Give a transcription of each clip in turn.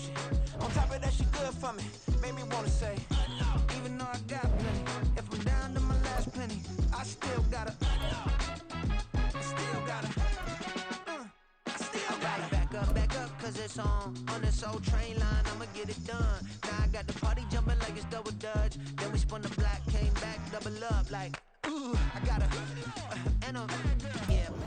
don't she? On top of that, she good for me. Made me wanna say, even though I got plenty, if I'm down to my last penny, I still gotta, back up, cause it's on this old train line, I'ma get it done. Now I got the party jumping like it's double dutch. Then we spun the block, came back, double up like, ooh, I gotta,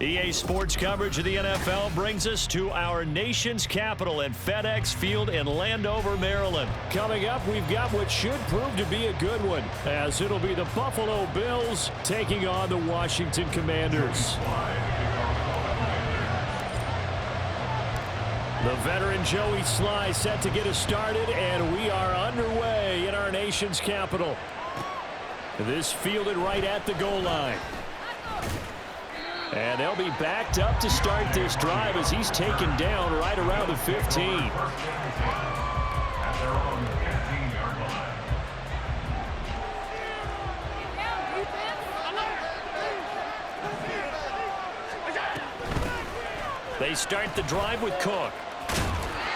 EA Sports coverage of the NFL brings us to our nation's capital at FedEx Field in Landover, Maryland. Coming up, we've got what should prove to be a good one, as it'll be the Buffalo Bills taking on the Washington Commanders. The veteran Joey Sly set to get us started, and we are underway in our nation's capital. This fielded right at the goal line. And they'll be backed up to start this drive as he's taken down right around the 15. They start the drive with Cook.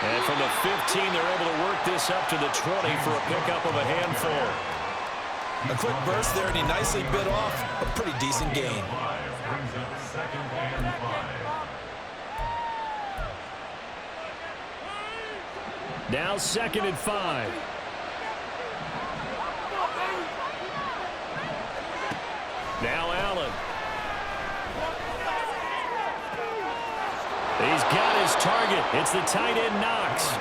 And from the 15, they're able to work this up to the 20 for a pickup of a handful. A quick burst there, and he nicely bit off a pretty decent gain. Now 2nd and 5. Now Allen. He's got his target. It's the tight end Knox.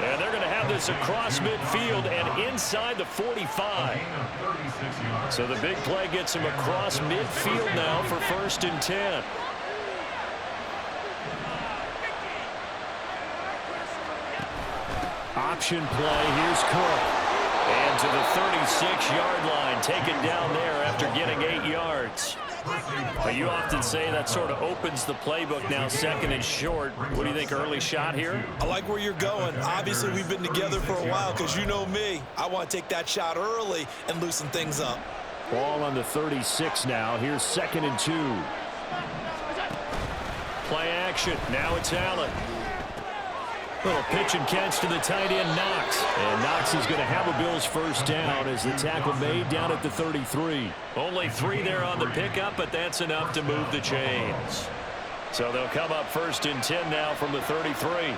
And they're going to have this across midfield and inside the 45. So the big play gets him across midfield now for 1st and 10. Option play. Here's Cook. And to the 36-yard line, taken down there after getting 8 yards. But you often say that sort of opens the playbook now, 2nd and short. What do you think, early shot here? I like where you're going. Obviously, we've been together for a while because you know me. I want to take that shot early and loosen things up. Ball on the 36 now. Here's 2nd and 2. Play action. Now it's Allen. Little pitch and catch to the tight end, Knox. And Knox is going to have a Bills first down as the tackle made down at the 33. Only 3 there on the pickup, but that's enough to move the chains. So they'll come up 1st and 10 now from the 33.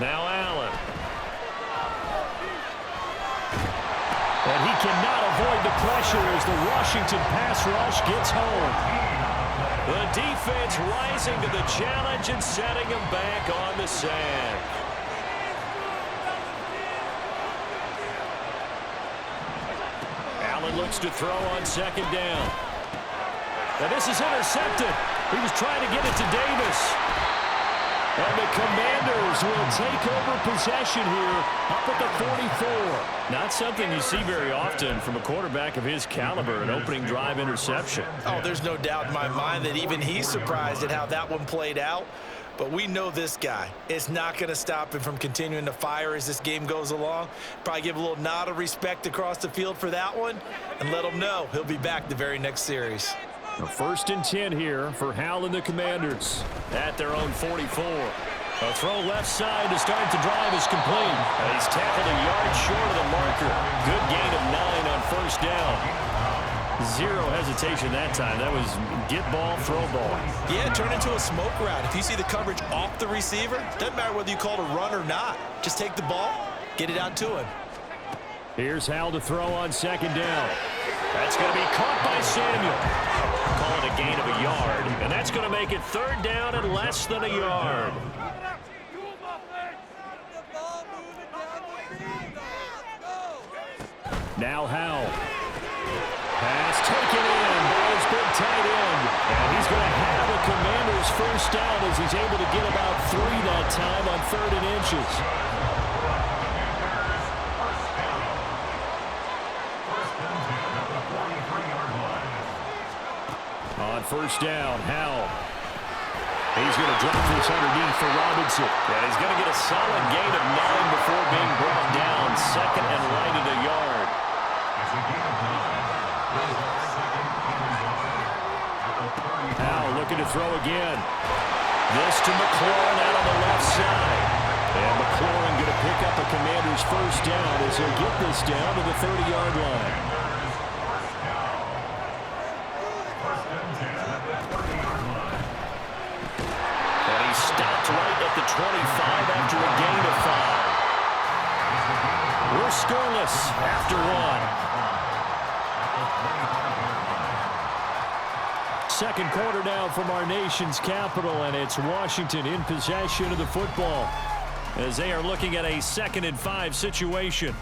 Now Allen. And he cannot avoid the pressure as the Washington pass rush gets home. The defense rising to the challenge and setting him back on the sand. Allen looks to throw on 2nd down. And this is intercepted. He was trying to get it to Davis. And the Commanders will take over possession here up at the 44. Not something you see very often from a quarterback of his caliber, an opening drive interception. Oh, there's no doubt in my mind that even he's surprised at how that one played out. But we know this guy. It's not going to stop him from continuing to fire as this game goes along. Probably give a little nod of respect across the field for that one and let him know he'll be back the very next series. 1st and 10 here for Hal and the Commanders at their own 44. A throw left side to start the drive is complete. And he's tackled a yard short of the marker. Good gain of 9 on 1st down. 0 hesitation that time. That was get ball, throw ball. Yeah, turn into a smoke route. If you see the coverage off the receiver, doesn't matter whether you call it a run or not. Just take the ball, get it out to him. Here's Hal to throw on 2nd down. That's going to be caught by Samuel. Call it a gain of a yard, and that's going to make it 3rd down and less than a yard. Now Hal. Pass taken in by his big tight end. And he's going to have a Commander's first down as he's able to get about 3 that time on 3rd and inches. On 1st down, Howell. He's going to drop this underneath for Robinson. And he's going to get a solid gain of 9 before being brought down. 2nd and right at a yard. again. This to McLaurin out on the left side. And McLaurin going to pick up a Commander's first down as he'll get this down to the 30-yard line. And he stopped right at the 25 after a gain of 5. We're scoreless after 1. Second quarter now from our nation's capital, and it's Washington in possession of the football as they are looking at a 2nd and 5 situation.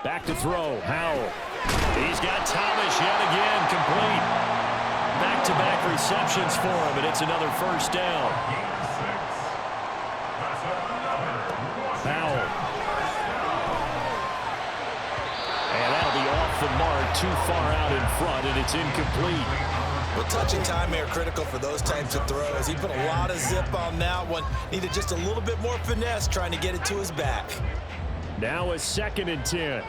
Back to throw, Howell. He's got Thomas yet again, complete. Back-to-back receptions for him, and it's another first down. Howell. And that'll be off the mark, too far out in front, and it's incomplete. Well, touch and time are critical for those types of throws. He put a lot of zip on that one. Needed just a little bit more finesse trying to get it to his back. Now a 2nd and 10.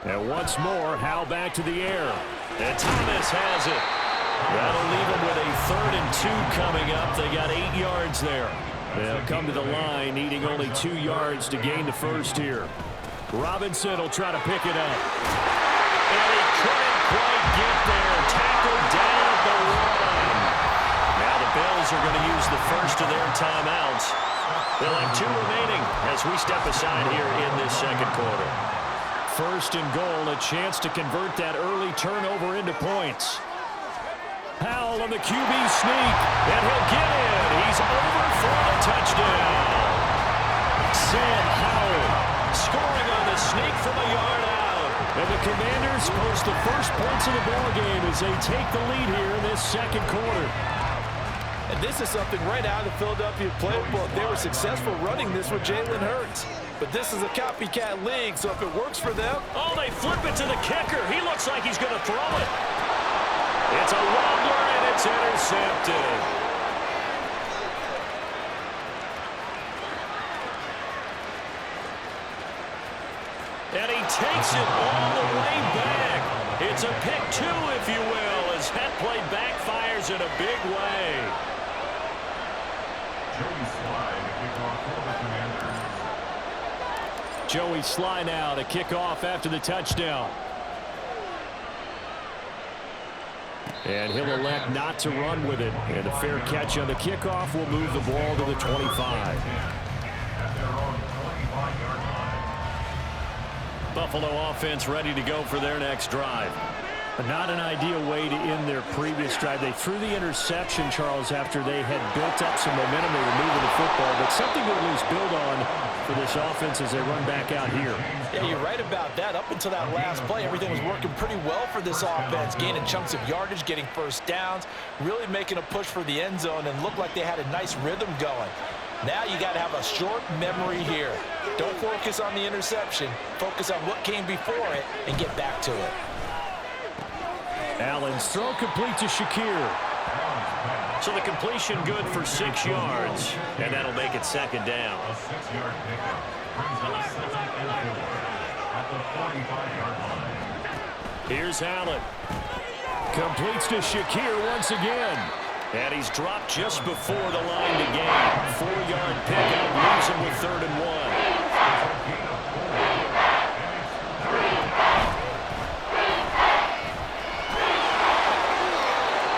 And once more, Howell back to the air. And Thomas has it. That'll leave them with a 3rd and 2 coming up. They got 8 yards there. They'll come to the line, needing only 2 yards to gain the first here. Robinson will try to pick it up. And he couldn't quite get there. Tackled down at the 1. Now the Bills are going to use the first of their timeouts. They'll have 2 remaining as we step aside here in this second quarter. First and goal, a chance to convert that early turnover into points. Howell on the QB sneak, and he'll get in. He's over for the touchdown. Sam Howell scoring on the sneak from a yard out. And the Commanders post the first points of the ballgame as they take the lead here in this second quarter. And this is something right out of the Philadelphia playbook. They were successful running this with Jalen Hurts. But this is a copycat league, so if it works for them... Oh, they flip it to the kicker. He looks like he's going to throw it. It's a wobbler, and it's intercepted. And he takes it all the way back. It's a pick 2, if you will, as that play backfires in a big way. Joey Sly now to kick off after the touchdown. And he'll elect not to run with it. And a fair catch on the kickoff will move the ball to the 25. Buffalo offense ready to go for their next drive. But not an ideal way to end their previous drive. They threw the interception, Charles, after they had built up some momentum. They were moving the football, but something to at least build on for this offense as they run back out here. Yeah, you're right about that. Up until that last play, everything was working pretty well for this offense, gaining chunks of yardage, getting first downs, really making a push for the end zone, and looked like they had a nice rhythm going. Now you got to have a short memory here. Don't focus on the interception. Focus on what came before it and get back to it. Allen's throw complete to Shakir. So the completion good for 6 yards, and that'll make it second down. A 6-yard pickup brings up second and 4 at the 45-yard line. Here's Allen. Completes to Shakir once again. And he's dropped just before the line to gain. 4-yard pickup leaves him with 3rd and 1.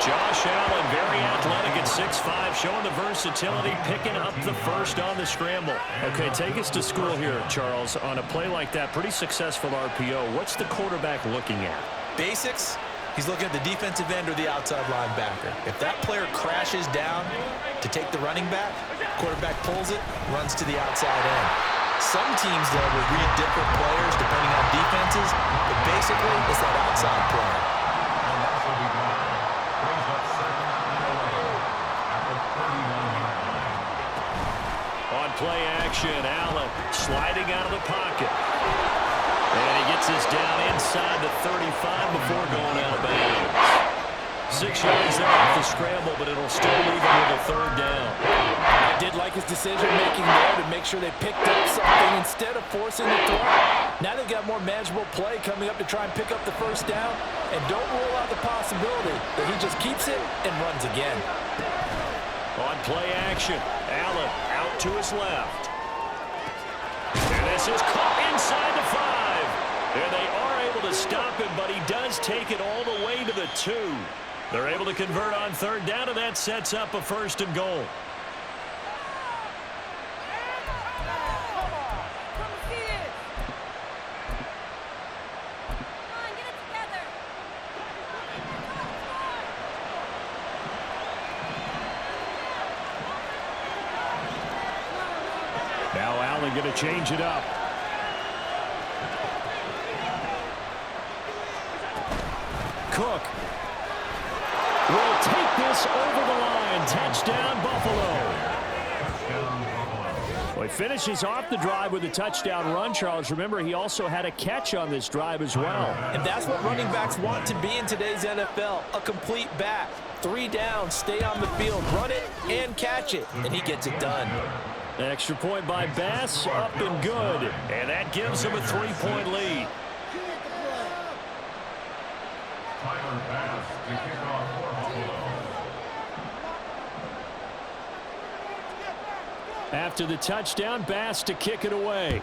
Josh Allen, very athletic at 6'5", showing the versatility, picking up the first on the scramble. Okay, take us to school here, Charles. On a play like that, pretty successful RPO. What's the quarterback looking at? Basics. He's looking at the defensive end or the outside linebacker. If that player crashes down to take the running back, quarterback pulls it, runs to the outside end. Some teams, though, will read different players depending on defenses, but basically it's that outside player. On play action, Allen sliding out of the pocket. And he gets us down inside the 35 before going out of bounds. 6 yards there off the scramble, but it'll still leave him with a 3rd down. That Did like his decision-making there to make sure they picked up something instead of forcing the throw. Now they've got more manageable play coming up to try and pick up the first down. And don't rule out the possibility that he just keeps it and runs again. On play action, Allen out to his left. And this is caught inside the 5. And they are able to stop him, but he does take it all the way to the 2. They're able to convert on third down, and that sets up a first and goal. Now Allen going to change it up. Cook will take this over the line. Touchdown, Buffalo. Well, he finishes off the drive with a touchdown run, Charles. Remember, he also had a catch on this drive as well. And that's what running backs want to be in today's NFL, a complete back. 3 down, stay on the field, run it, and catch it. And he gets it done. An extra point by Bass, up and good. And that gives him a 3-point lead. Tyler Bass to kick off for Buffalo. After the touchdown, Bass to kick it away.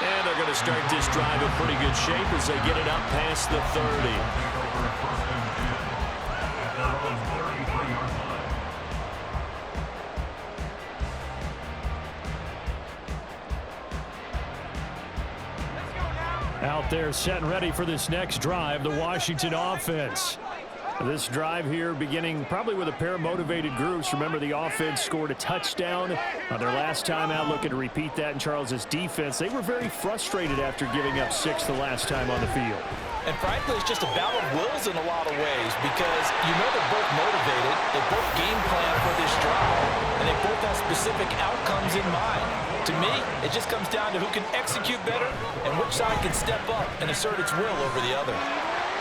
And they're going to start this drive in pretty good shape as they get it up past the 30. Out there set and ready for this next drive, the Washington offense. This drive here beginning probably with a pair of motivated groups. Remember, the offense scored a touchdown on their last time out. Looking to repeat that in Charles's defense. They were very frustrated after giving up 6 the last time on the field. And frankly, it's just a battle of wills in a lot of ways because you know they're both motivated, they both game plan for this drive, and they both have specific outcomes in mind. To me, it just comes down to who can execute better and which side can step up and assert its will over the other.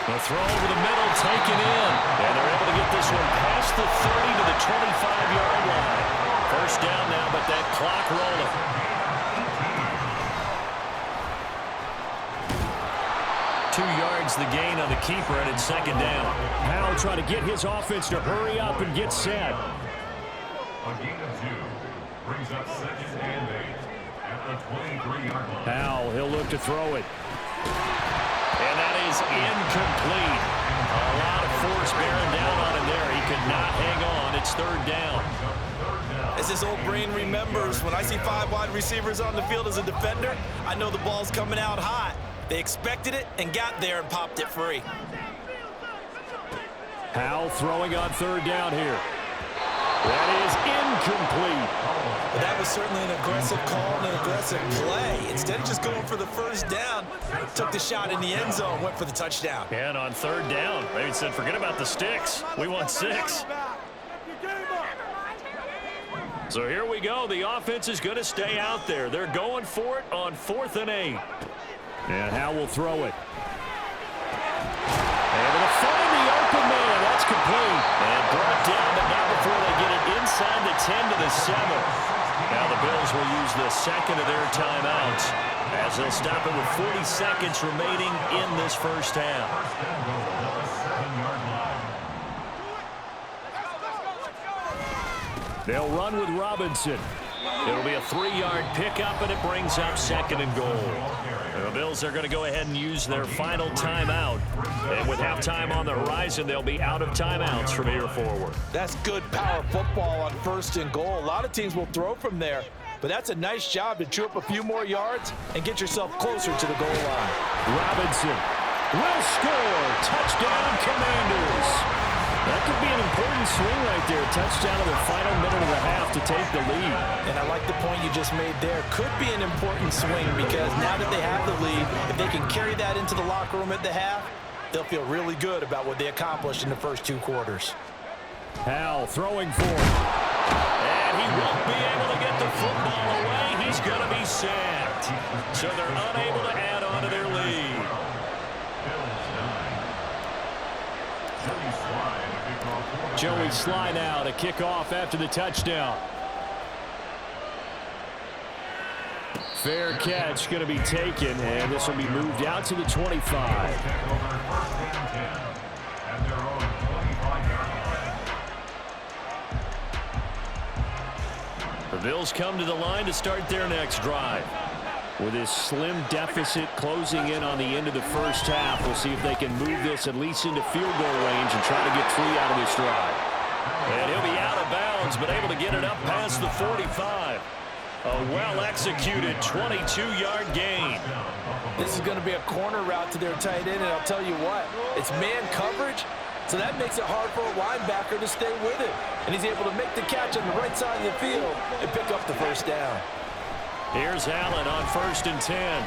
The throw over the middle, taken in, and they're able to get this one past the 30 to the 25-yard line. First down now, but that clock rolling. 2 yards the gain on the keeper, and it's second down. Powell trying to get his offense to hurry up and get set. A gain of 2 brings up 2nd and 8 at the 23-yard line. Powell, he'll look to throw it. And that is incomplete. A lot of force bearing down on him there. He could not hang on. It's third down. As his old brain remembers, when I see 5 wide receivers on the field as a defender, I know the ball's coming out hot. They expected it and got there and popped it free. Powell throwing on third down here. That is incomplete. But that was certainly an aggressive call and an aggressive play. Instead of just going for the first down, took the shot in the end zone, went for the touchdown. And on third down, they said, forget about the sticks. We want 6. So here we go. The offense is going to stay out there. They're going for it on 4th and 8. And Howe will throw it. Able to find the open man. That's complete. And brought down, but not before they get it inside the 10 to the 7. Now the Bills will use the second of their timeouts as they'll stop it with 40 seconds remaining in this first half. They'll run with Robinson. It'll be a 3-yard pickup, and it brings up 2nd and goal. The Bills are going to go ahead and use their final timeout. And with halftime on the horizon, they'll be out of timeouts from here forward. That's good power football on 1st and goal. A lot of teams will throw from there, but that's a nice job to chew up a few more yards and get yourself closer to the goal line. Robinson will score. Touchdown, Commanders. That could be an important swing right there. Touchdown in the final minute of the half to take the lead. And I like the point you just made there. Could be an important swing because now that they have the lead, if they can carry that into the locker room at the half, they'll feel really good about what they accomplished in the first 2 quarters. Hal throwing for it. And he won't be able to get the football away. He's going to be sacked. So they're unable to add on to their lead. Joey Sly now to kick off after the touchdown. Fair catch going to be taken, and this will be moved out to the 25. The Bills come to the line to start their next drive. With this slim deficit closing in on the end of the first half, we'll see if they can move this at least into field goal range and try to get 3 out of this drive. And he'll be out of bounds, but able to get it up past the 45. A well-executed 22-yard gain. This is going to be a corner route to their tight end, and I'll tell you what, it's man coverage, so that makes it hard for a linebacker to stay with it. And he's able to make the catch on the right side of the field and pick up the first down. Here's Allen on 1st and 10. And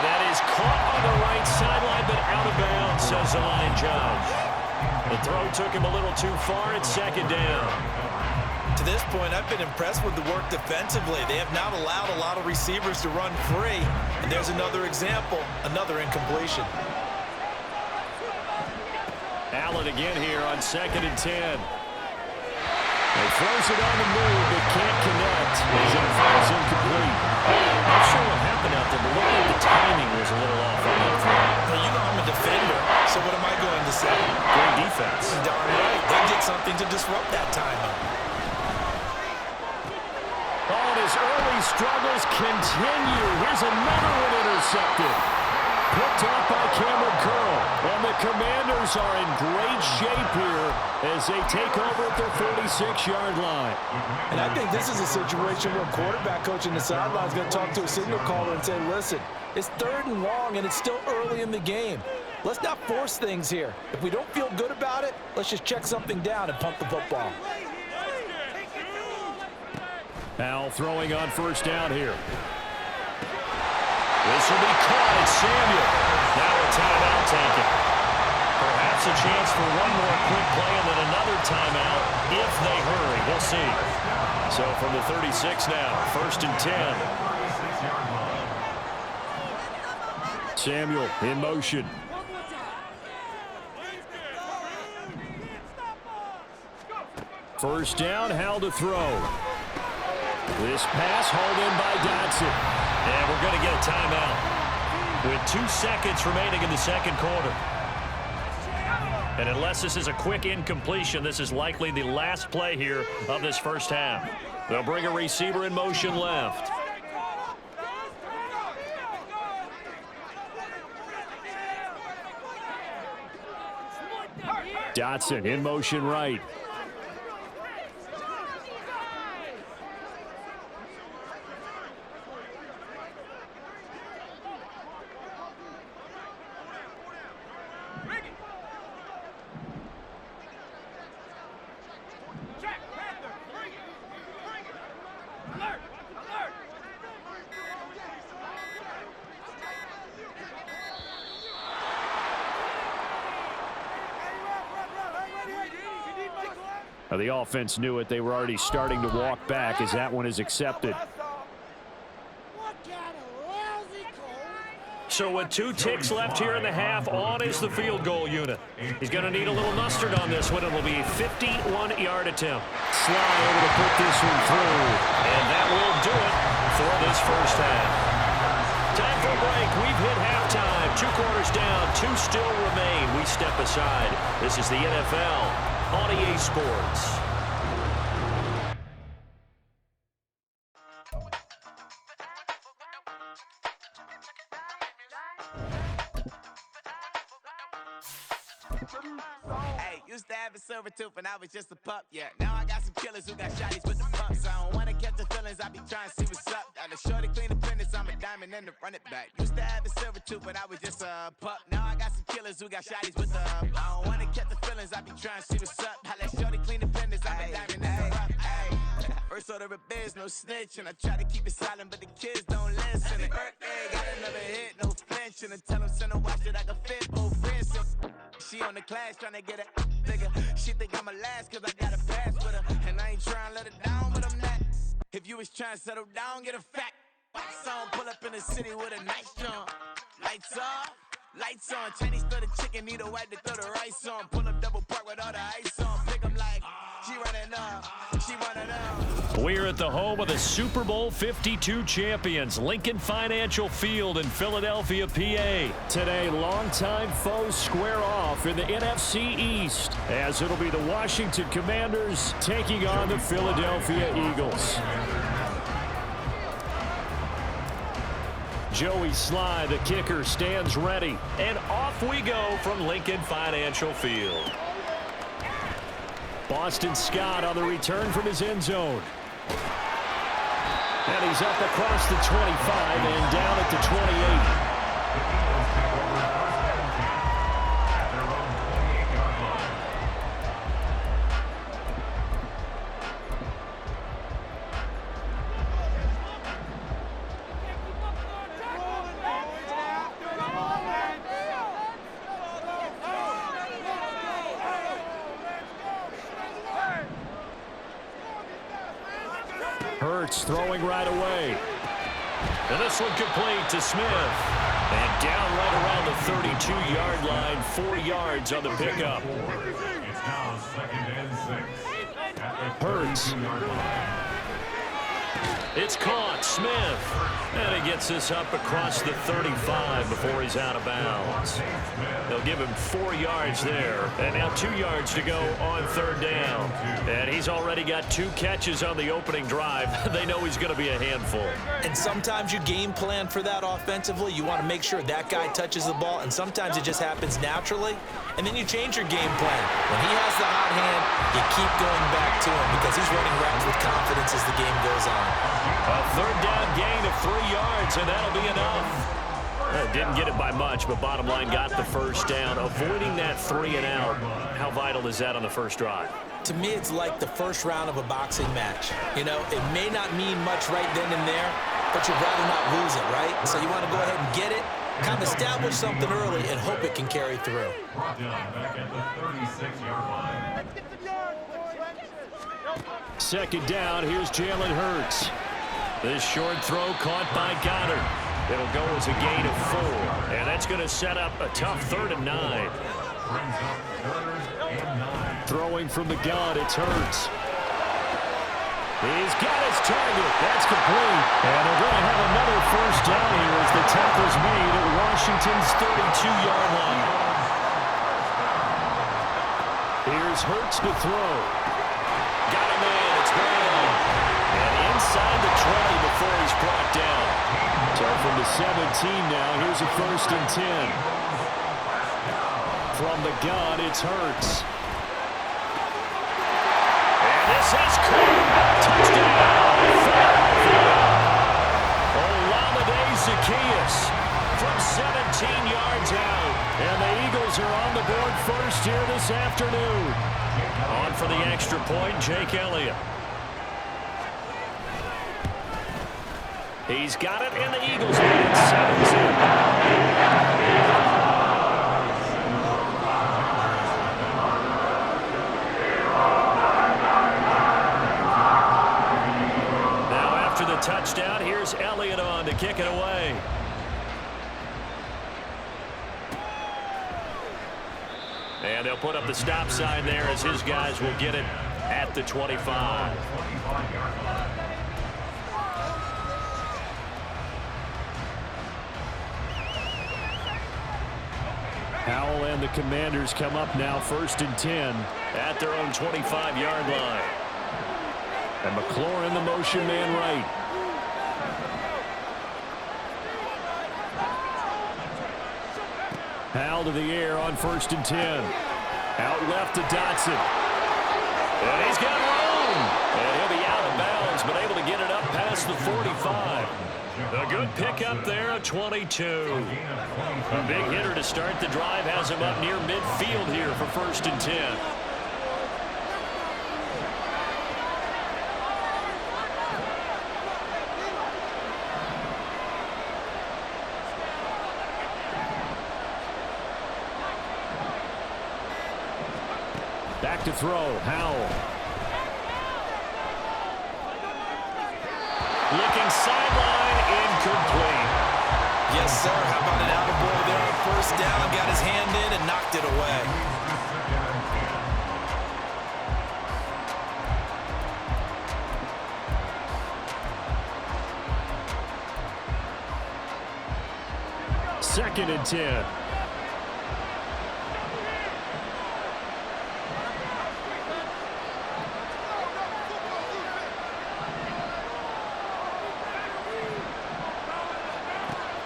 that is caught on the right sideline, but out of bounds, says the line judge. The throw took him a little too far. It's 2nd down. To this point, I've been impressed with the work defensively. They have not allowed a lot of receivers to run free. And there's another example, another incompletion. Allen again here on 2nd and 10. He throws it on the move, but can't connect as it falls incomplete. Not sure what happened out there, but looked like the timing was a little off on that throw. Well, you know I'm a defender, so what am I going to say? Great defense. Darn right. They did something to disrupt that timing. Oh, and his early struggles continue. Here's another one intercepted. Picked off by Cameron Curl. And the Commanders are in great shape here as they take over at their 46-yard line. And I think this is a situation where quarterback coach in the sideline is going to talk to a signal caller and say, listen, it's 3rd and long, and it's still early in the game. Let's not force things here. If we don't feel good about it, let's just check something down and punt the football. Now throwing on 1st down here. This will be caught at Samuel. Now a timeout taken. Perhaps a chance for one more quick play and then another timeout if they hurry. We'll see. So from the 36 now, 1st and 10. Samuel in motion. First down, Howell to throw. This pass hauled in by Dodson. And we're going to get a timeout with 2 seconds remaining in the 2nd quarter. And unless this is a quick incompletion, this is likely the last play here of this first half. They'll bring a receiver in motion left. Dotson in motion right. The offense knew it. They were already starting to walk back as that one is accepted. So with 2 ticks left here in the half, on is the field goal unit. He's going to need a little mustard on this one. It will be a 51-yard attempt. Sly able to put this one through. And that will do it for this first half. Time for a break. We've hit halftime. 2 quarters down. 2 still remain. We step aside. This is the NFL on EA Sports. Hey, used to have a silver tooth when I was just a pup, yeah. Now I got some killers who got shotties with the pumps. I don't wanna catch the feelings, I be trying to see what's up. Got a shorty clean the fitness, I'm a diamond and to run it back. Used to have a silver tooth when I was just a pup. Now I got some killers who got shotties with the I don't wanna catch the feelings, I be trying to see what's up. I let shorty clean the fitness, I'm a diamond and to run it back. First order of biz, no snitch, and I try to keep it silent, but the kids don't listen. And birthday, got another hit, no flinch, and I tell them send a watch that I can fit both wrists. She on the class tryna get it bigger. She think I'm a last cause I got a pass with her. And I ain't tryna let it down, but I'm not. If you was tryna settle down, get a fact. Song pull up in the city with a nice jump. Lights off, Lights on, Chinese throw the chicken, need a wipe to throw the rice on. Pull up double park with all the ice on. Pick 'em like, she running up, she running up. We're at the home of the Super Bowl 52 champions, Lincoln Financial Field in Philadelphia, PA. Today, longtime foes square off in the NFC East, as it'll be the Washington Commanders taking on the Philadelphia Eagles. Joey Sly, the kicker, stands ready. And off we go from Lincoln Financial Field. Boston Scott on the return from his end zone. And he's up across the 25 and down at the 28. Hurts throwing right away. And this one complete to Smith. And down right around the 32-yard line, 4 yards on the pickup. It's now 2nd and 6. Hurts. It's caught. Smith. And he gets this up across the 35 before he's out of bounds. They'll give him 4 yards there. And now 2 yards to go on 3rd down. And he's already got 2 catches on the opening drive. They know he's going to be a handful. And sometimes you game plan for that offensively. You want to make sure that guy touches the ball, and sometimes it just happens naturally. And then you change your game plan. When he has the hot hand, you keep going back to him because he's running routes with confidence as the game goes on. A 3rd down gain of 3 yards, and that'll be enough. Didn't get it by much, but bottom line got the 1st down. Avoiding that 3 and out, how vital is that on the first drive? To me, it's like the first round of a boxing match. You know, it may not mean much right then and there, but you'd rather not lose it, right? So you want to go ahead and get it, kind of establish something early, and hope it can carry through. Brought down back at the 36-yard line. 2nd down, here's Jalen Hurts. This short throw caught by Goddard. It'll go as a gain of 4, and that's going to set up a tough 3rd and 9. Brings up 3rd and 9. Throwing from the gun, it's Hurts. He's got his target. That's complete. And they're going to have another 1st down here as the tackle's made at Washington's 32-yard line. Here's Hurts to throw. Got him in. It's Brown. And inside the 20 before he's brought down. So from the 17 now, here's a 1st and 10. From the gun, it's Hurts. And this is caught. Touchdown, Philadelphia. Olamide Zaccheaus from 17 yards out. And the Eagles are on the board first here this afternoon. On for the extra point, Jake Elliott. He's got it, and the Eagles lead 7-2. Now after the touchdown, here's Elliott on to kick it away. And they'll put up the stop sign there as his guys will get it at the 25. Howell and the Commanders come up now 1st and 10 at their own 25-yard line. And McLaurin the motion man right. Howell to the air on 1st and 10. Out left to Dotson. And he's got room. And he'll be out of bounds, but able to get it up past the 45. A good pickup there at 22. A big hitter to start the drive has him up near midfield here for 1st and 10. Back to throw, Howell. Looking sideline, incomplete. Yes, sir. How about an attaboy there on first down, got his hand in and knocked it away. Second and 10.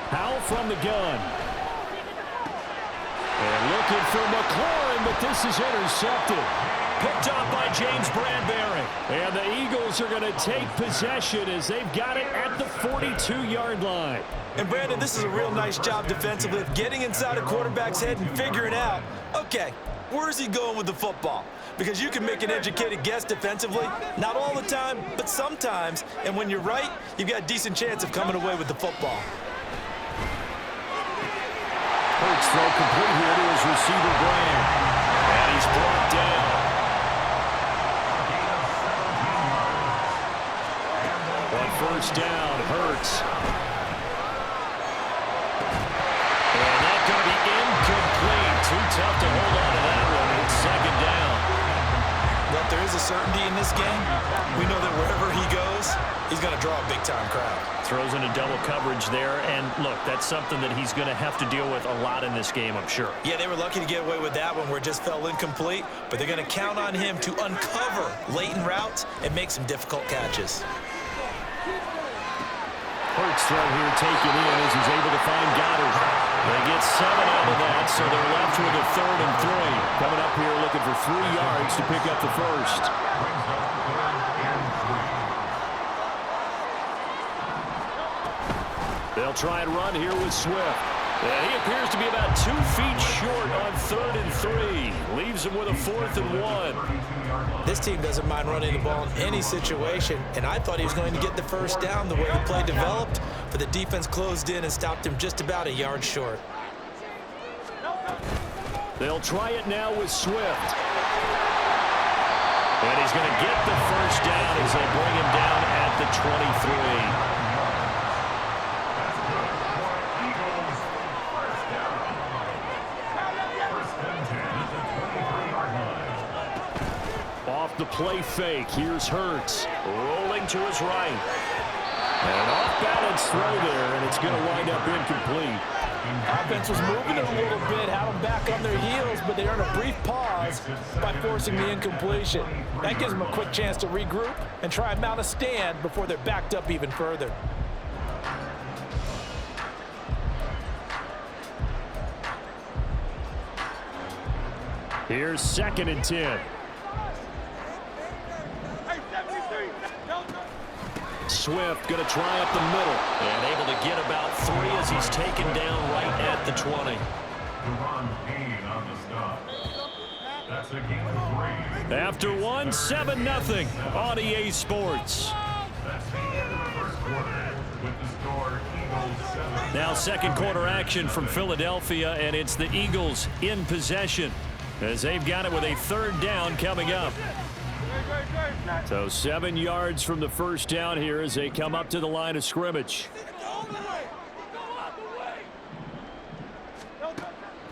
Powell from the gun. And looking for McLaurin, but this is intercepted. Picked up by James Bradbury. And the Eagles are going to take possession as they've got it at the 42-yard line. And Brandon, this is a real nice job defensively of getting inside a quarterback's head and figuring out, okay, where's he going with the football? Because you can make an educated guess defensively, not all the time, but sometimes. And when you're right, you've got a decent chance of coming away with the football. Hurts throw complete here to his receiver, Graham. And he's brought down. On first down, Hurts. And that's going to be incomplete. Too tough to hold on to that one. It's second down. Well, if there is a certainty in this game, we know that wherever he goes, he's going to draw a big-time crowd. Throws into double coverage there. And, look, that's something that he's going to have to deal with a lot in this game, I'm sure. Yeah, they were lucky to get away with that one where it just fell incomplete, but they're going to count on him to uncover latent routes and make some difficult catches. Hurts throw here taken in as he's able to find Goddard. They get 7 out of that, so they're left with a 3rd and 3. Coming up here looking for 3 yards to pick up the first. They'll try and run here with Swift. And he appears to be about 2 feet short on 3rd and 3. Leaves him with a 4th and 1. This team doesn't mind running the ball in any situation, and I thought he was going to get the first down the way the play developed, but the defense closed in and stopped him just about a yard short. They'll try it now with Swift. And he's going to get the first down as they bring him down at the 23. Off the play fake, here's Hurts, rolling to his right. An off-balance throw there, and it's going to wind up incomplete. Offense was moving it a little bit, had them back on their heels, but they earned a brief pause by forcing the incompletion. That gives them a quick chance to regroup and try and mount a stand before they're backed up even further. Here's 2nd and 10. Swift going to try up the middle and able to get about 3 as he's taken down right at the 20. That's a game of 3. After 1, 7-0 on EA Sports. That's the end of the first quarter with the score Eagles 7. Now second quarter action from Philadelphia, and it's the Eagles in possession as they've got it with a 3rd down coming up. So 7 yards from the first down here as they come up to the line of scrimmage.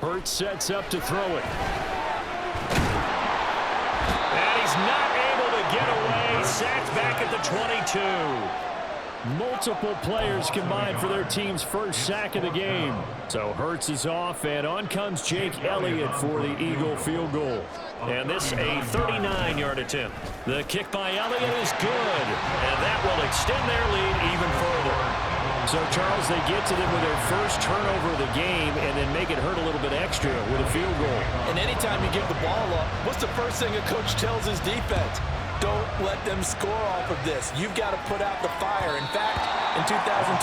Hurts sets up to throw it. And he's not able to get away. Sacked back at the 22. Multiple players combined for their team's first sack of the game. So Hurts is off, and on comes Jake Elliott for the Eagle field goal. And this a 39-yard attempt. The kick by Elliott is good, and that will extend their lead even further. So, Charles, they get to them with their first turnover of the game and then make it hurt a little bit extra with a field goal. And anytime you give the ball up, what's the first thing a coach tells his defense? Don't let them score off of this. You've got to put out the fire. In fact, in 2021,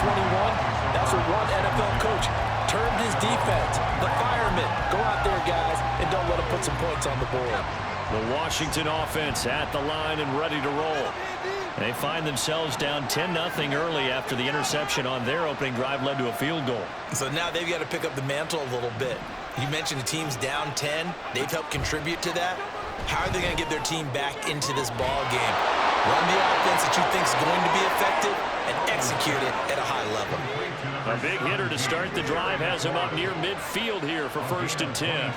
that's what one NFL coach termed his defense, the firemen. Go out there, guys, and don't let them put some points on the board. The Washington offense at the line and ready to roll. They find themselves down 10-0 early after the interception on their opening drive led to a field goal. So now they've got to pick up the mantle a little bit. You mentioned the team's down 10. They've helped contribute to that. How are they going to get their team back into this ball game? Run the offense that you think is going to be effective and execute it at a high level. A big hitter to start the drive has him up near midfield here for 1st and 10. And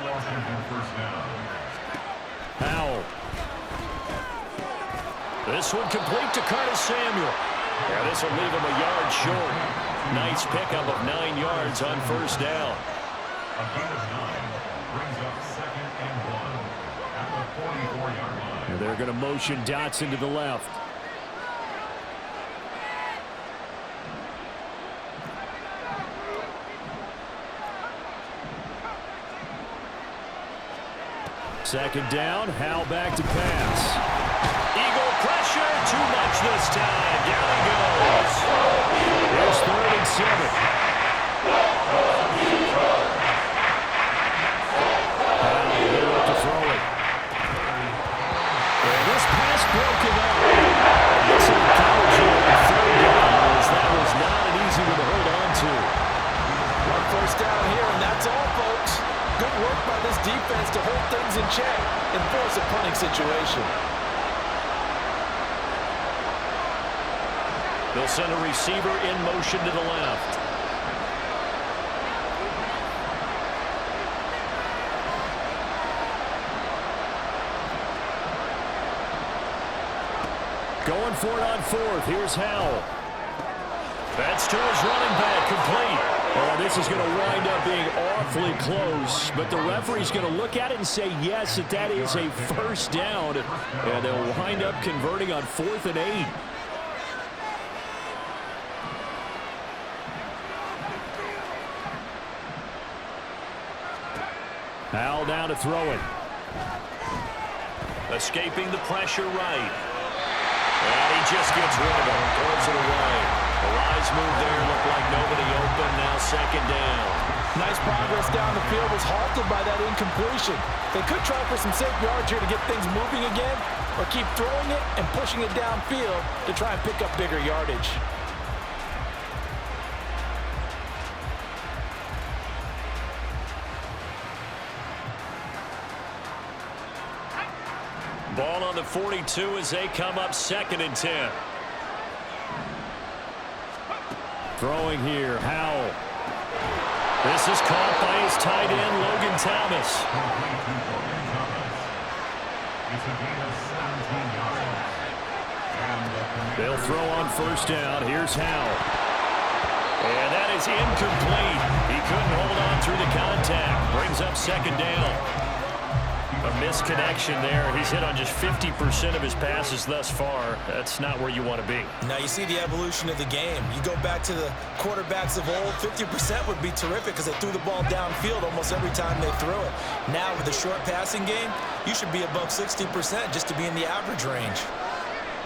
Washington first down. Howell. This one complete to Curtis Samuel. Yeah, this will leave him a yard short. Nice pickup of 9 yards on 1st down. A gain of 9 brings up 2nd and 1 at the 44-yard line. And they're going to motion Dotson to the left. Second down, Howell back to pass. Eagle pressure, too much this time. Down he goes. Here's 3rd and 7. Howell here to throw it. And this pass broken up. It's a coverage here on 3rd down, as that was not an easy one to hold on to. 1 first down here, and that's all, folks. Good work by this defense to hold things in check and force a punting situation. They'll send a receiver in motion to the left. Going for it on 4th. Here's Howell. That's to his running back, complete. Oh, this is going to wind up being awfully close, but the referee's going to look at it and say yes, that is a 1st down, and they'll wind up converting on 4th and 8. Howell down to throw it. Escaping the pressure right. And he just gets rid of it, throws it away. The wise move there, looked like nobody open, now 2nd down. Nice progress down the field was halted by that incompletion. They could try for some safe yards here to get things moving again, or keep throwing it and pushing it downfield to try and pick up bigger yardage. Ball on the 42 as they come up 2nd and 10. Throwing here, Howell. This is caught by his tight end, Logan Thomas. It's a gain of 17 yards. They'll throw on 1st down. Here's Howell. And that is incomplete. He couldn't hold on through the contact. Brings up 2nd down. A misconnection there. He's hit on just 50% of his passes thus far. That's not where you want to be. Now you see the evolution of the game. You go back to the quarterbacks of old, 50% would be terrific because they threw the ball downfield almost every time they threw it. Now with the short passing game, you should be above 60% just to be in the average range.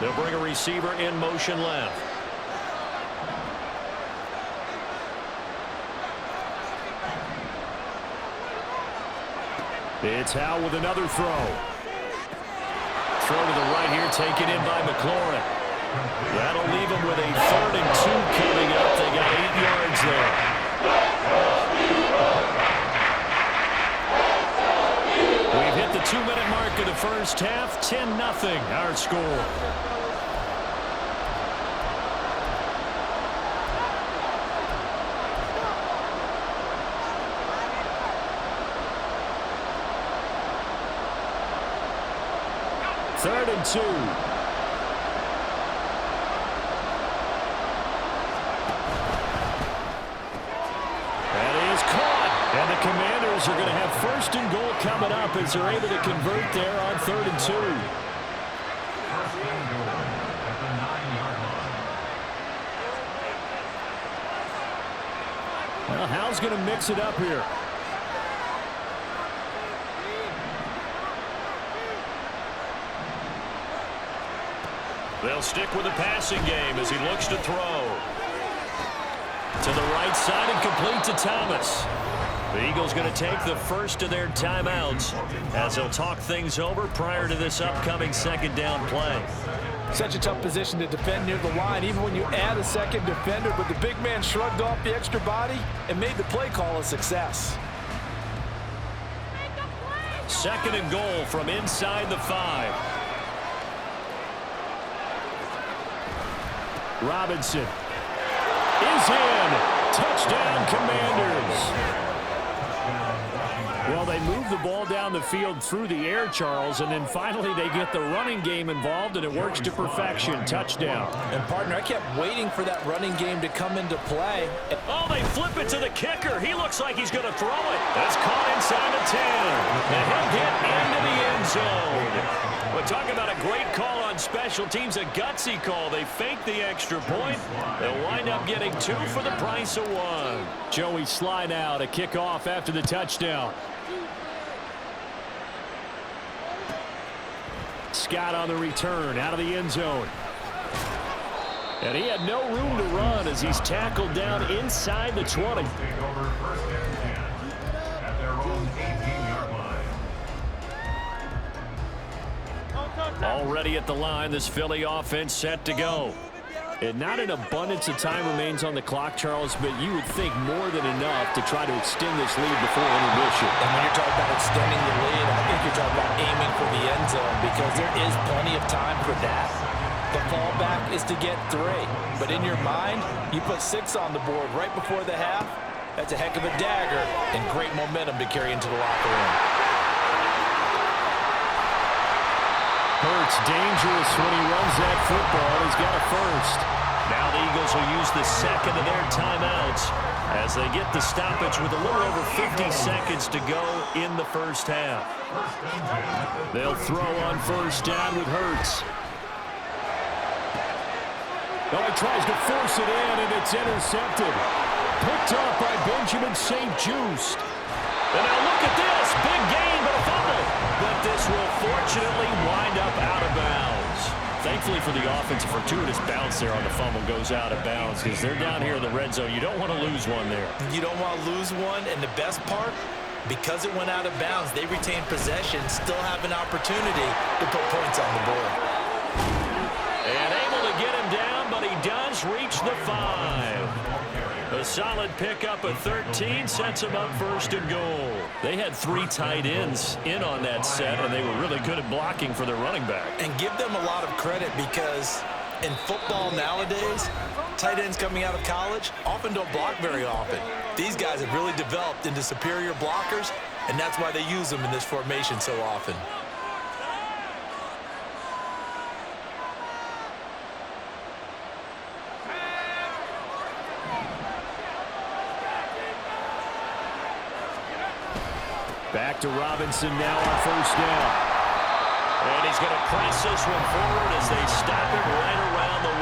They'll bring a receiver in motion left. It's Howell with another throw. Throw to the right here, taken in by McLaurin. That'll leave him with a 3rd and 2 coming up. They got 8 yards there. We've hit the 2-minute mark of the first half. 10-0 our score. Third and 2. That is caught. And the Commanders are going to have 1st and goal coming up as they're able to convert there on 3rd and 2. 1st and goal at the 9-yard line. Well, Howell's going to mix it up here. They'll stick with the passing game as he looks to throw. To the right side and complete to Thomas. The Eagles going to take the first of their timeouts as they'll talk things over prior to this upcoming 2nd down play. Such a tough position to defend near the line, even when you add a second defender, but the big man shrugged off the extra body and made the play call a success. 2nd and goal from inside the 5. Robinson is in. Touchdown, Commanders. Well, they move the ball down the field through the air, Charles, and then finally they get the running game involved, and it works to perfection. Touchdown. And, partner, I kept waiting for that running game to come into play. Oh, they flip it to the kicker. He looks like he's going to throw it. That's caught inside the 10. And he'll get into the end zone. But talk about a great call on special teams, a gutsy call. They fake the extra point. They'll wind up getting 2 for the price of 1. Joey slide out, a kickoff after the touchdown. Scott on the return, out of the end zone. And he had no room to run as he's tackled down inside the 20. Take over first and 10 at their own 18-yard line. Already at the line, this Philly offense set to go. And not an abundance of time remains on the clock, Charles, but you would think more than enough to try to extend this lead before intermission. And when you're talking about extending the lead, I think you're talking about aiming for the end zone because there is plenty of time for that. The fallback is to get 3. But in your mind, you put 6 on the board right before the half. That's a heck of a dagger and great momentum to carry into the locker room. Hurts dangerous when he runs that football. He's got a first. Now the Eagles will use the second of their timeouts as they get the stoppage with a little over 50 seconds to go in the first half. They'll throw on first down with Hurts. Oh, he tries to force it in, and it's intercepted. Picked up by Benjamin St-Juste. And now look at this. Big gain, but a fumble. But this will fortunately wind up out of bounds. Thankfully for the offense, a fortuitous bounce there on the fumble goes out of bounds because they're down here in the red zone. You don't want to lose one there. You don't want to lose one, and the best part, because it went out of bounds, they retain possession, still have an opportunity to put points on the board. And able to get him down, but he does reach the 5. A solid pickup of 13 sets him up first and goal. They had 3 tight ends in on that set, and they were really good at blocking for their running back. And give them a lot of credit because in football nowadays, tight ends coming out of college often don't block very often. These guys have really developed into superior blockers, and that's why they use them in this formation so often. Back to Robinson now on first down. And he's going to press this one forward as they stop him right around the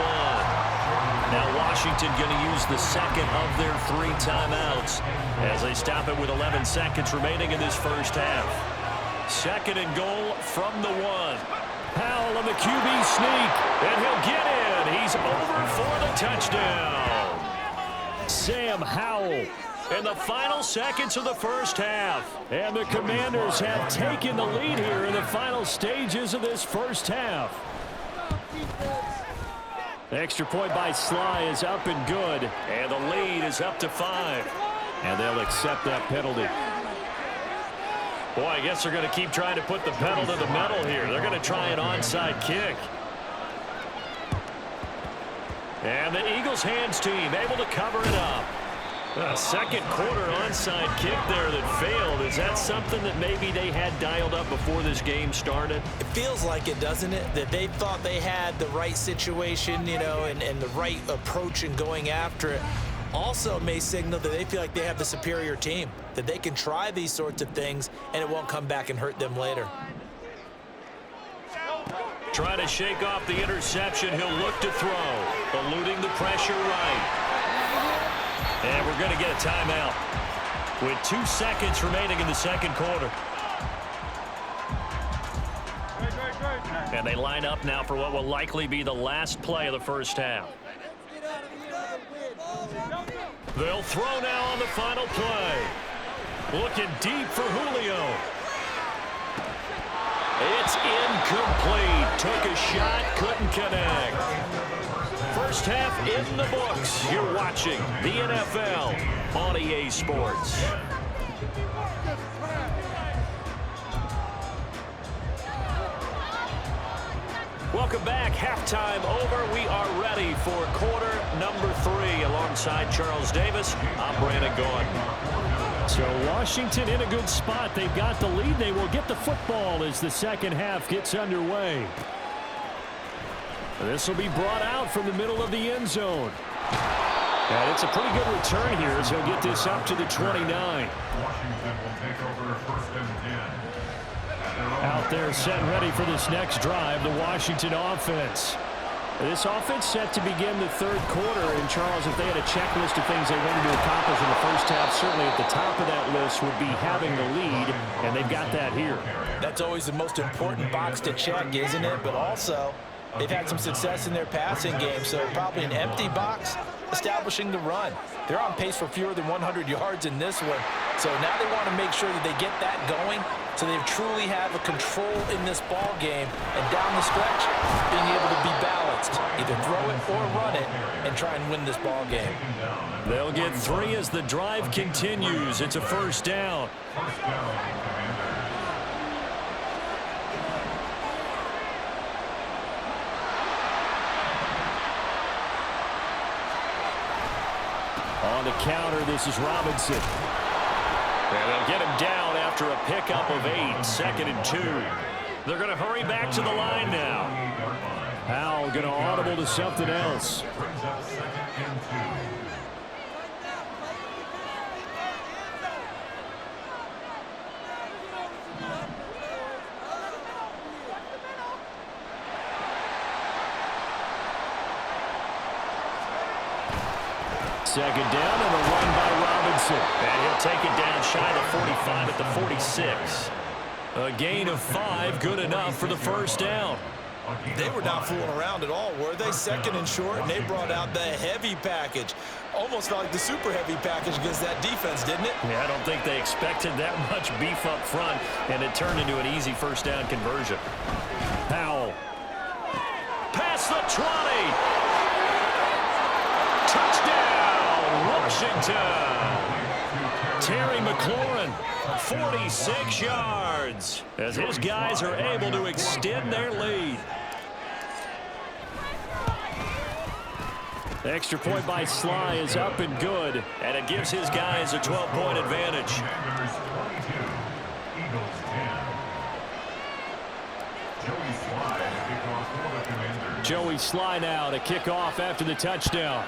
1. Now Washington going to use the second of their 3 timeouts as they stop it with 11 seconds remaining in this first half. Second and goal from the 1. Howell on the QB sneak, and he'll get in. He's over for the touchdown. Sam Howell. In the final seconds of the first half. And the Commanders have taken the lead here in the final stages of this first half. The extra point by Sly is up and good. And the lead is up to 5. And they'll accept that penalty. Boy, I guess they're going to keep trying to put the pedal to the metal here. They're going to try an onside kick. And the Eagles hands team able to cover it up. A second quarter onside kick there that failed. Is that something that maybe they had dialed up before this game started? It feels like it, doesn't it? That they thought they had the right situation, you know, and the right approach in going after it. Also may signal that they feel like they have the superior team, that they can try these sorts of things and it won't come back and hurt them later. Trying to shake off the interception. He'll look to throw, eluding the pressure right. And we're going to get a timeout with 2 seconds remaining in the second quarter. And they line up now for what will likely be the last play of the first half. They'll throw now on the final play. Looking deep for Julio. It's incomplete. Took a shot, couldn't connect. First half in the books. You're watching the NFL on EA Sports. Welcome back. Halftime over. We are ready for quarter number 3. Alongside Charles Davis, I'm Brandon Gaughan. So Washington in a good spot. They've got the lead. They will get the football as the second half gets underway. This will be brought out from the middle of the end zone. And it's a pretty good return here as he'll get this up to the 29. Washington will take over first and 10. Out there set and ready for this next drive, the Washington offense. This offense set to begin the third quarter. And, Charles, if they had a checklist of things they wanted to accomplish in the first half, certainly at the top of that list would be having the lead, and they've got that here. That's always the most important box to check, isn't it? But also, they've had some success in their passing game, so probably an empty box establishing the run. They're on pace for fewer than 100 yards in this one, so now they want to make sure that they get that going so they truly have a control in this ball game, and down the stretch, being able to be balanced, either throw it or run it, and try and win this ball game. They'll get 3 as the drive continues. It's a first down. On the counter, this is Robinson. And they'll get him down after a pickup of 8, 2nd and 2. They're going to hurry back to the line now. Howell going to audible to something else. Brings up 2nd and 2. Second down and a run by Robinson. And he'll take it down shy of the 45 at the 46. A gain of 5, good enough for the first down. They were not fooling around at all, were they? 2nd and short, and they brought out the heavy package. Almost felt like the super heavy package against that defense, didn't it? Yeah, I don't think they expected that much beef up front, and it turned into an easy first down conversion. Howell. Past the 20. Touchdown, Washington. Terry McLaurin, 46 yards, as his guys are able to extend their lead. The extra point by Sly is up and good, and it gives his guys a 12-point advantage. Joey Sly now to kick off after the touchdown.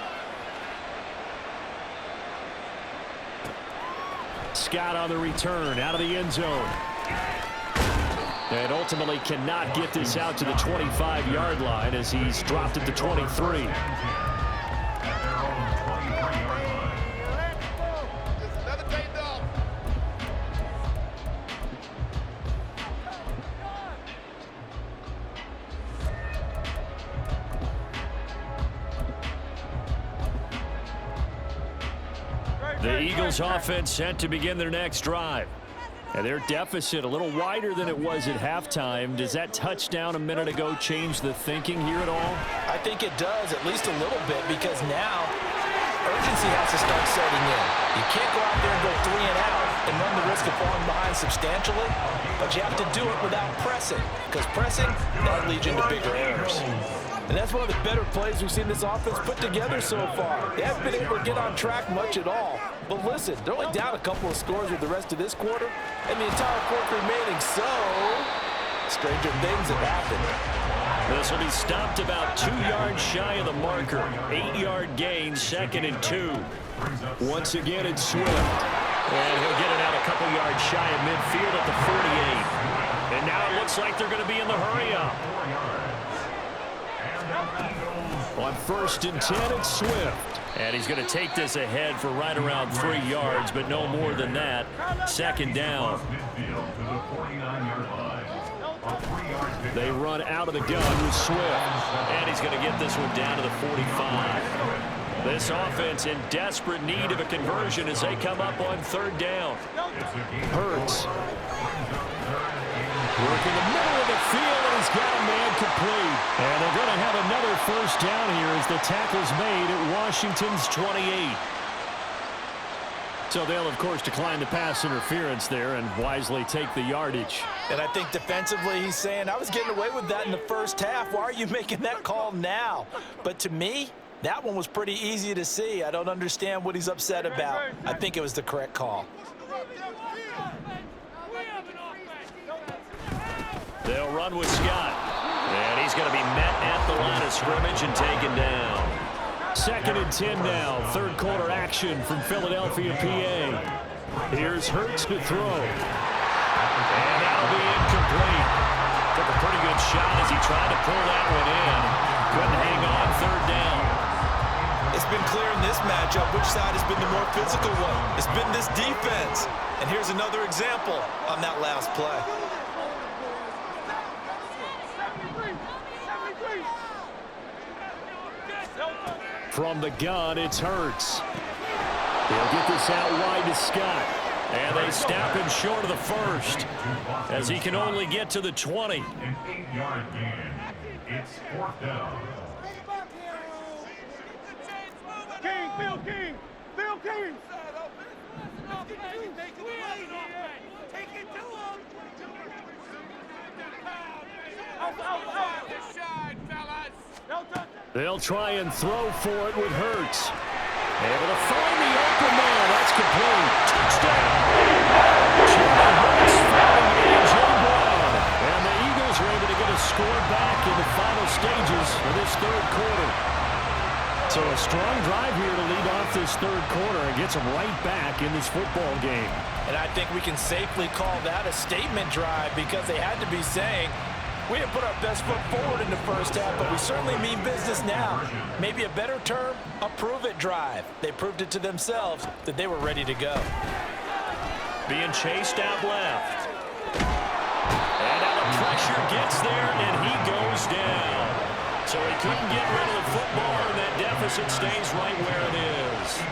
Scott on the return out of the end zone. And ultimately cannot get this out to the 25-yard line as he's dropped at the 23. The Eagles offense set to begin their next drive. And their deficit a little wider than it was at halftime. Does that touchdown a minute ago change the thinking here at all? I think it does, at least a little bit, because now urgency has to start setting in. You can't go out there and go 3 and out and run the risk of falling behind substantially, but you have to do it without pressing, because pressing, that leads you into bigger errors. And that's one of the better plays we've seen this offense put together so far. They haven't been able to get on track much at all. But listen, they're only down a couple of scores with the rest of this quarter, and the entire fourth remaining, so stranger things have happened. This will be stopped about 2 yards shy of the marker. 8-yard gain, 2nd and 2. Once again, it's Swift. And he'll get it out a couple yards shy of midfield at the 48. And now it looks like they're going to be in the hurry-up. On 1st and 10, it's Swift. And he's going to take this ahead for right around 3 yards, but no more than that. 2nd down. They run out of the gun with Swift. And he's going to get this one down to the 45. This offense in desperate need of a conversion as they come up on 3rd down. Hurts. Working the middle of the field, and he's got a man complete. And they're going to have another first down here as the tackle's made at Washington's 28. So they'll, of course, decline the pass interference there and wisely take the yardage. And I think defensively he's saying, I was getting away with that in the first half. Why are you making that call now? But to me, that one was pretty easy to see. I don't understand what he's upset about. I think it was the correct call. They'll run with Scott. And he's going to be met at the line of scrimmage and taken down. 2nd and 10 now. Third quarter action from Philadelphia, PA. Here's Hurts to throw. And that'll be incomplete. Took a pretty good shot as he tried to pull that one in. Couldn't hang on 3rd down. It's been clear in this matchup which side has been the more physical one. It's been this defense. And here's another example on that last play. From the gun, it's Hurts. He'll get this out wide to Scott. And they snap him short of the first as he can only get to the 20. An 8-yard gain. It's 4th down. Phil King! Take it to him! They'll try and throw for it with Hurts. Able to find the open man. That's complete. Touchdown. Jalen Hurts found A.J. Brown. And the Eagles are able to get a score back in the final stages of this 3rd quarter. So a strong drive here to lead off this 3rd quarter and gets them right back in this football game. And I think we can safely call that a statement drive because they had to be saying, we didn't put our best foot forward in the first half, but we certainly mean business now. Maybe a better term, a prove-it drive. They proved it to themselves that they were ready to go. Being chased out left. And now the pressure gets there, and he goes down. So he couldn't get rid of the football, and that deficit stays right where it is.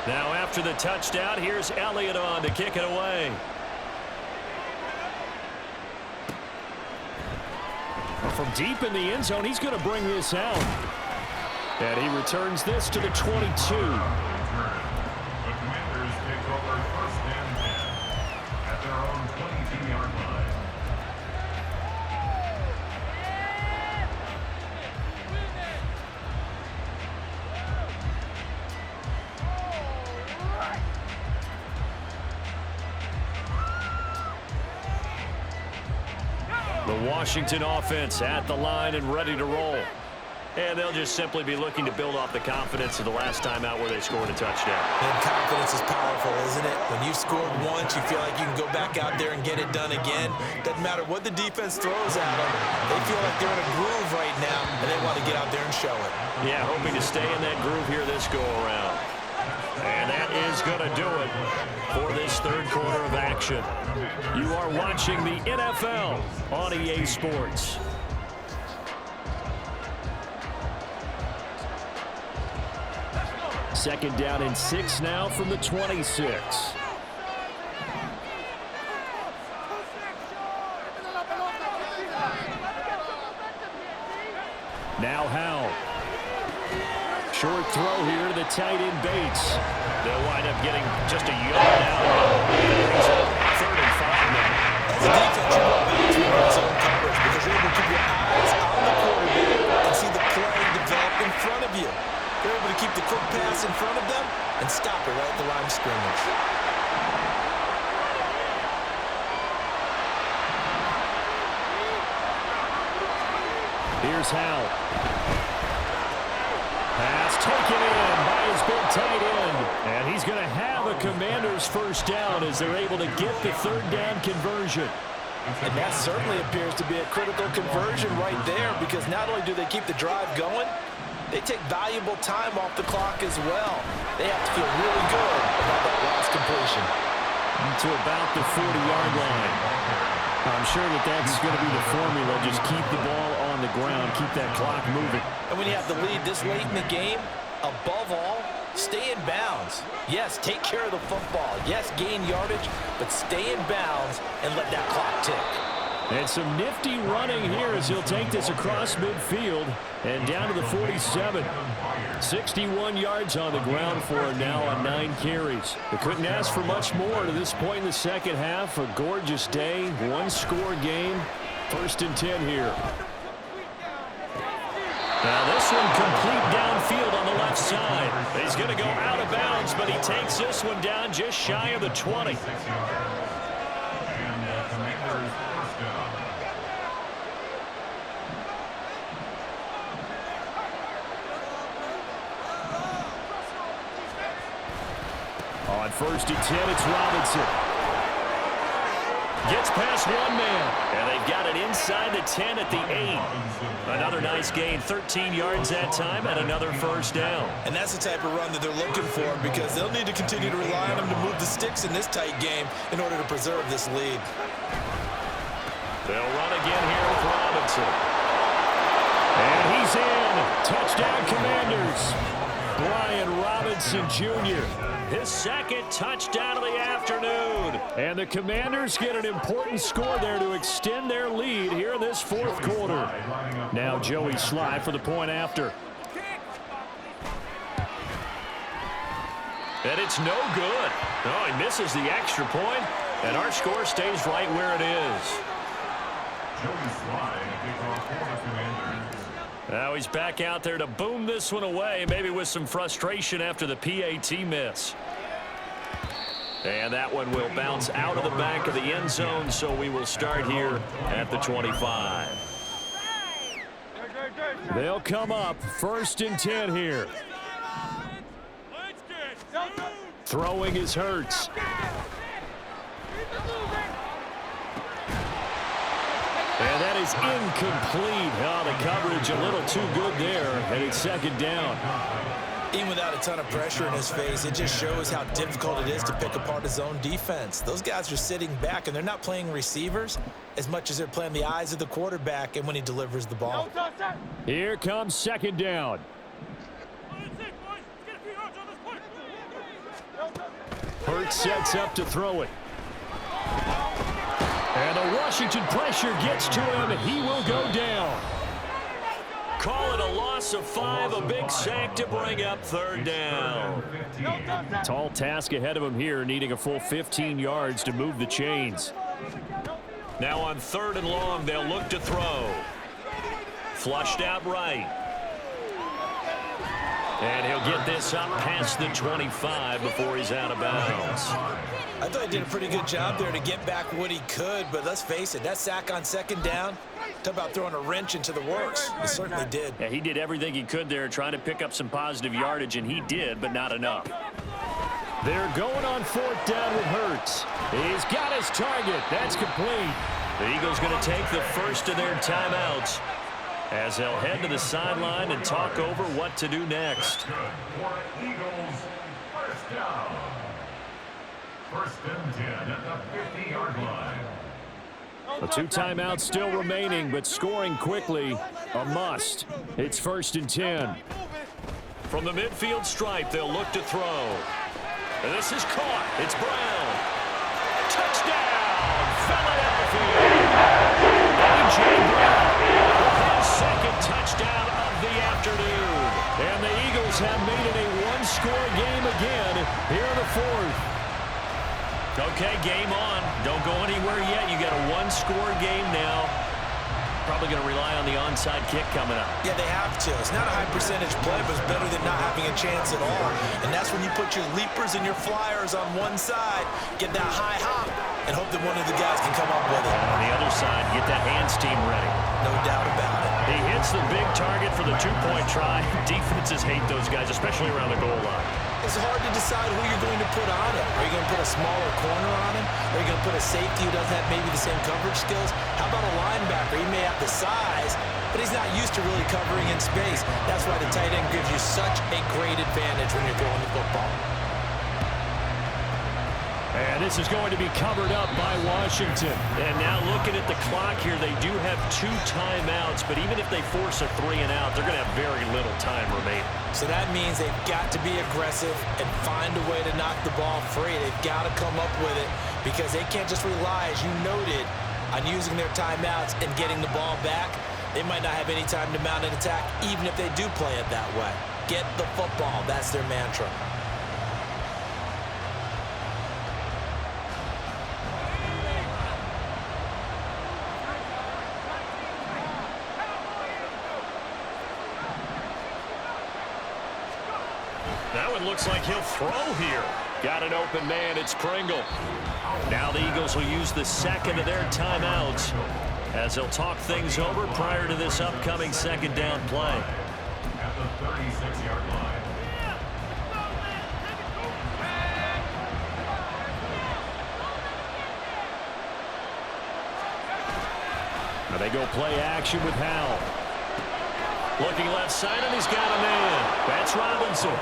Now after the touchdown, here's Elliott on to kick it away. From deep in the end zone, he's going to bring this out. And he returns this to the 22. The Commanders take over 1st and 10 at their own 22-yard line. The Washington offense at the line and ready to roll. And they'll just simply be looking to build off the confidence of the last time out where they scored a touchdown. And confidence is powerful, isn't it? When you've scored once, you feel like you can go back out there and get it done again. Doesn't matter what the defense throws at them. They feel like they're in a groove right now, and they want to get out there and show it. Yeah, hoping to stay in that groove here this go-around. And that is going to do it for this 3rd quarter of action. You are watching the NFL on EA Sports. Second down and 6 now from the 26. Now Howell. Short throw here to the tight end Bates. They'll wind up getting just a yard out. Brings up 3rd and 5 now. As a defense, you want balance with your zone coverage because you're able to keep your eyes on the quarterback and see the play develop in front of you. They're able to keep the quick pass in front of them and stop it right at the line of scrimmage. Here's Howell. Pass taken in by his big tight end. And he's going to have a Commander's 1st down as they're able to get the 3rd down conversion. And that certainly appears to be a critical conversion right there because not only do they keep the drive going, they take valuable time off the clock as well. They have to feel really good about that last completion. To about the 40-yard line. I'm sure that's going to be the formula. Just keep the ball on the ground, keep that clock moving. And when you have the lead this late in the game, above all, stay in bounds. Yes, take care of the football. Yes, gain yardage, but stay in bounds and let that clock tick. And some nifty running here as he'll take this across midfield and down to the 47. 61 yards on the ground for him now on 9 carries. They couldn't ask for much more to this point in the second half. A gorgeous day, one-score game. 1st and 10 here. Now this one complete downfield on the left side. He's going to go out of bounds, but he takes this one down just shy of the 20. On 1st and 10, it's Robinson. Gets past one man, and they've got it inside the 10 at the 8. Another nice gain, 13 yards that time, and another 1st down. And that's the type of run that they're looking for because they'll need to continue to rely on him to move the sticks in this tight game in order to preserve this lead. They'll run again here with Robinson. And he's in. Touchdown, Commanders. Brian Robinson Jr., his 2nd touchdown of the afternoon. And the Commanders get an important score there to extend their lead here in this 4th quarter. Now Joey Sly for the point after. And it's no good. Oh, he misses the extra point, and our score stays right where it is. Joey Sly, kickoff for the Commanders. Now he's back out there to boom this one away, maybe with some frustration after the PAT miss. And that one will bounce out of the back of the end zone, so we will start here at the 25. They'll come up 1st and 10 here. Throwing is Hurts. And that is incomplete. Oh, the coverage a little too good there, and it's 2nd down. Even without a ton of pressure in his face, it just shows how difficult it is to pick apart his own defense. Those guys are sitting back, and they're not playing receivers as much as they're playing the eyes of the quarterback and when he delivers the ball. Here comes 2nd down. Hurts sets up to throw it. And the Washington pressure gets to him, and he will go down. Call it a loss of 5, a big sack to bring up 3rd down. Tall task ahead of him here, needing a full 15 yards to move the chains. Now on 3rd and long, they'll look to throw. Flushed out right. And he'll get this up past the 25 before he's out of bounds. I thought he did a pretty good job there to get back what he could, but let's face it, that sack on 2nd down, talk about throwing a wrench into the works. He certainly did. Yeah, he did everything he could there trying to pick up some positive yardage, and he did, but not enough. They're going on 4th down with Hurts. He's got his target. That's complete. The Eagles going to take the first of their timeouts as they'll head to the sideline and talk over what to do next. For Eagles, 1st down. 1st and 10 at the 50-yard line. The 2 timeouts still remaining, but scoring quickly, a must. It's 1st and 10. From the midfield stripe, they'll look to throw. And this is caught. It's Brown. Touchdown, Philadelphia. A.J. Brown, his 2nd touchdown of the afternoon. And the Eagles have made it a one-score game again here in the 4th. Okay, game on. Don't go anywhere yet. You got a one-score game now. Probably going to rely on the onside kick coming up. Yeah, they have to. It's not a high percentage play, but it's better than not having a chance at all. And that's when you put your leapers and your flyers on one side, get that high hop, and hope that one of the guys can come up with it. And on the other side, get that hands team ready. No doubt about it. He hits the big target for the 2-point try. Defenses hate those guys, especially around the goal line. It's hard to decide who you're going to put on him. Are you going to put a smaller corner on him? Are you going to put a safety who doesn't have maybe the same coverage skills? How about a linebacker? He may have the size, but he's not used to really covering in space. That's why the tight end gives you such a great advantage when you're throwing the football. And this is going to be covered up by Washington. And now looking at the clock here, they do have 2 timeouts, but even if they force a 3-and-out, they're going to have very little time remaining. So that means they've got to be aggressive and find a way to knock the ball free. They've got to come up with it because they can't just rely, as you noted, on using their timeouts and getting the ball back. They might not have any time to mount an attack, even if they do play it that way. Get the football. That's their mantra. That one looks like he'll throw here. Got an open man. It's Pringle. Now the Eagles will use the second of their timeouts as they'll talk things over prior to this upcoming second down play. At the 36-yard line. Now they go play action with Howell. Looking left side, and he's got a man. That's Robinson.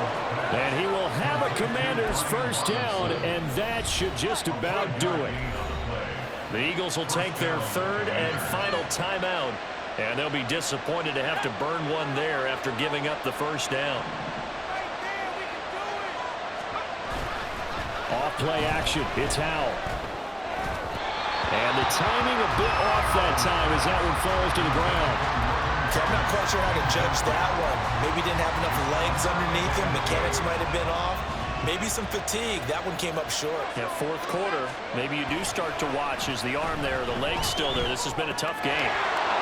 And he will have a Commander's first down, and that should just about do it. The Eagles will take their third and final timeout, and they'll be disappointed to have to burn one there after giving up the first down. Off play action. It's Howell. And the timing a bit off that time as that one falls to the ground. I'm not quite sure how to judge that one. Maybe didn't have enough legs underneath him. Mechanics might have been off. Maybe some fatigue. That one came up short. Yeah, fourth quarter, maybe you do start to watch as the arm there, the leg's still there. This has been a tough game.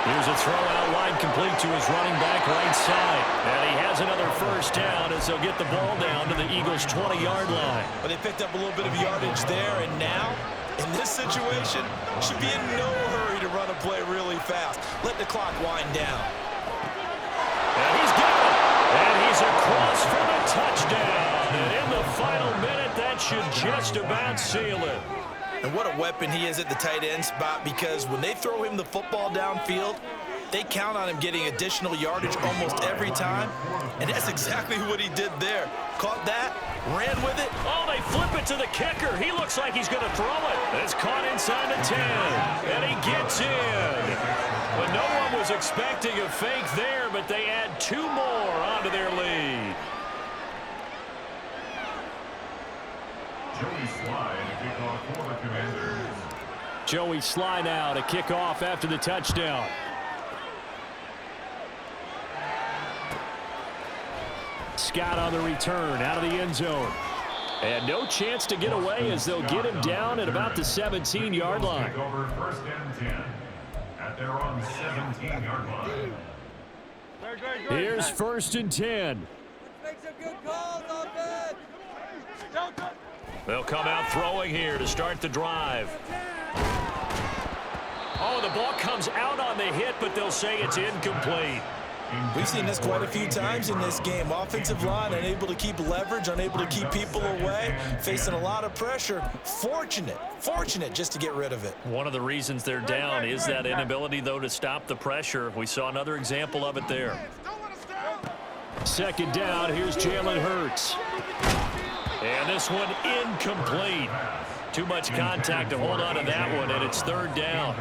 Here's a throw out wide complete to his running back right side. And he has another first down as they'll get the ball down to the Eagles' 20-yard line. But they picked up a little bit of yardage there, and now, in this situation, should be in no hurry to run a play really fast. Let the clock wind down. And he's got it. And he's across for the touchdown. And in the final minute, that should just about seal it. And what a weapon he is at the tight end spot, because when they throw him the football downfield, they count on him getting additional yardage almost every time. And that's exactly what he did there. Caught that, ran with it. Oh, they flip it to the kicker. He looks like he's going to throw it. It's caught inside the 10. And he gets in. But no one was expecting a fake there, but they add two more onto their lead. Joey Slye to kick off for the Commanders. Joey Slye now to kick off after the touchdown. Scott on the return out of the end zone. And no chance to get away as they'll get him down at about the 17-yard line. Take over first and 10 at their own 17-yard line. Here's first and 10. Make some good calls on that. They'll come out throwing here to start the drive. Oh, the ball comes out on the hit, but they'll say it's incomplete. We've seen this quite a few times in this game. Offensive line unable to keep leverage, unable to keep people away, facing a lot of pressure. Fortunate just to get rid of it. One of the reasons they're down is that inability, though, to stop the pressure. We saw another example of it there. Second down, here's Jalen Hurts. And this one incomplete. Too much contact to hold on to that one, and it's third down.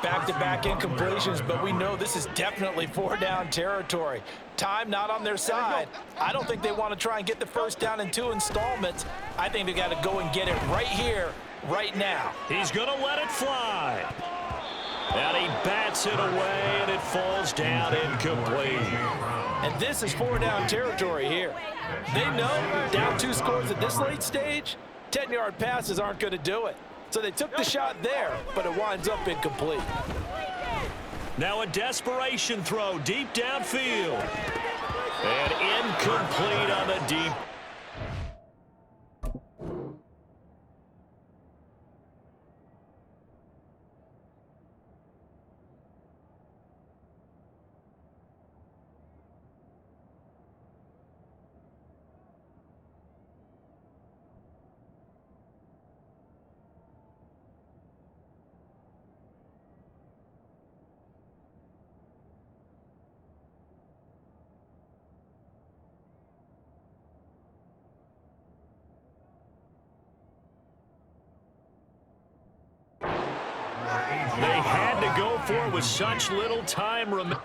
Back-to-back incompletions, but we know this is definitely four-down territory. Time not on their side. I don't think they want to try and get the first down in two installments. I think they got to go and get it right here, right now. He's going to let it fly. And he bats it away, and it falls down incomplete. And this is four-down territory here. They know down two scores at this late stage, 10-yard passes aren't going to do it. So they took the shot there, but it winds up incomplete. Now a desperation throw deep downfield. And incomplete on the deep. They had to go for it with such little time remaining.